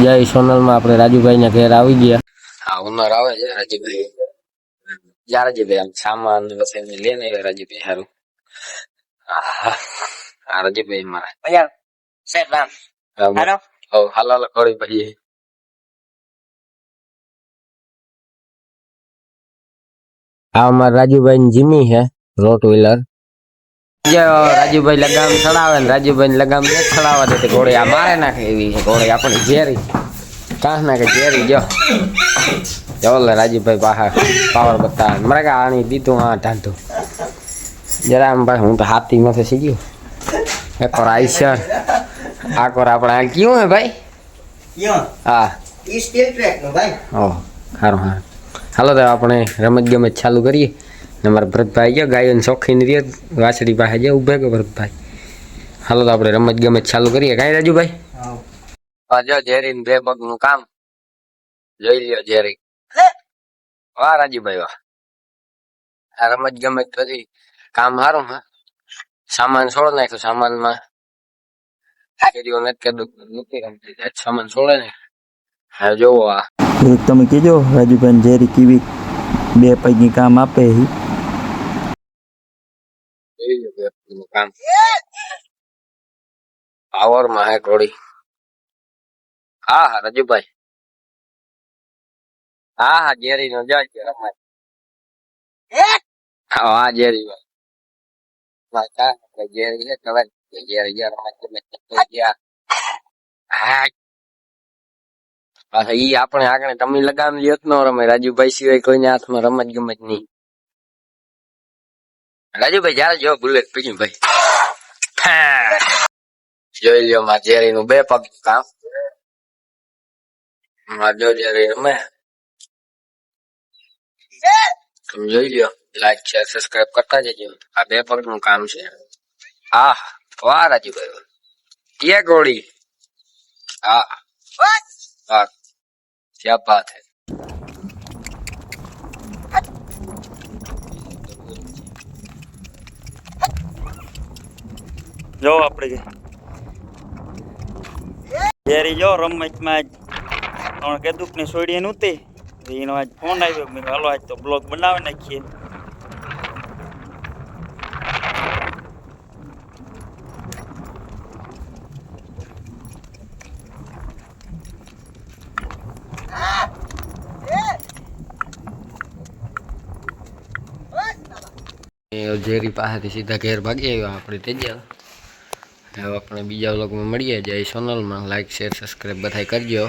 જય સોનલમાં આપણે રાજુભાઈના ઘેર આવી ગયા. હા ઉનાળ આવે છે રાજુભાઈ. યાર રાજુભાઈ આમ સામાન વસેને લઈને આવ્યા રાજુભાઈ સારું. હા રાજુભાઈ મારા ભૈયા સાહેબ રામ હાલો હાલો કરી ભાઈ. આ અમારા રાજુભાઈ ની જીમી છે રોટ વ્હીલર. રાજુભાઈ લગામ ચડાવે ને રાજુભાઈ લગામ ને ચડાવવા દે ઘોડે આ મારે નાખે એવી છે ઘોડે આપણી ઝેરી કાંસ નાખે ઝેરી જો જવલે રાજુભાઈ પાહા પાવર બતા મરે કે આણી દીધું આ ઢાંધું જરા આમ ભાઈ હું તો હાથી માથે સીગ્યો એક ઓર આઈસર આ કોર આપણે આ ક્યું હે ભાઈ હા ઈ સ્ટીલ ટ્રેક નો ભાઈ ઓ સારું હા હાલો તો આપણે રમત ગમત ચાલુ કરીએ. અમારા ભરતભાઈ ગયો ગાયોને શોખીન રહ્યો વાછડી પાસે જાય ઉભા ગયો ભરતભાઈ. હાલો તો આપણે રમત ગમત ચાલુ કરીએ કાંઈ રાજુભાઈ. હા જો ઝેરી બે પગ નું કામ જોઈ લ્યો ઝેરી. વાહ રાજુભાઈ વાહ. આ રમત ગમત પછી કામ સારું હા સામાન છોડ નાખ્યો સામાનમાં સામાન છોડે ને હા જોવો આ તમે કીજો રાજુભાઈ ઝેરી કેવી બે પૈકી કામ આપે કામ પાવર માં હે થોડી. હા હા રાજુભાઈ હા હા ઝેરી નો જાય રમાય. હા ઝેરી ઝેરી છે ખબર ઝેરી રમત ઈ આપણે આગળ તમે લગામ લ્યો નો રમે રાજુભાઈ સિવાય કોઈને હાથમાં રમત ગમત નહીં. રાજુભાઈ જયારે જો બુલેટ પીડ્યું ભાઈ જોઈ લ્યો માં ઝેરી નું બે પગ કામ જો ઝેરી રમે તમે જોઈ લ્યો લાઈક શેર સબસ્ક્રાઇબ કરતા જજો. આ બે પગ નું કામ છે. હા વાહ રાજુભાઈ ये गोड़ी हाँ हाँ क्या बात है. જો આપણે ઝેરી જો રમતમાં આજ કેદુક ને છોડીએ નહોતી એનો આજ ફોન આવ્યો મેં હાલો આજ તો બ્લોગ બનાવી નાખીએ. ઝેરી પાસેથી સીધા ઘેર ભાગી આવ્યા આપણે તેજા. હવે આપણે બીજા વ્લોગમાં મળીએ. જય સોનલમાં લાઈક શેર સબસ્ક્રાઈબ બધા કરજો.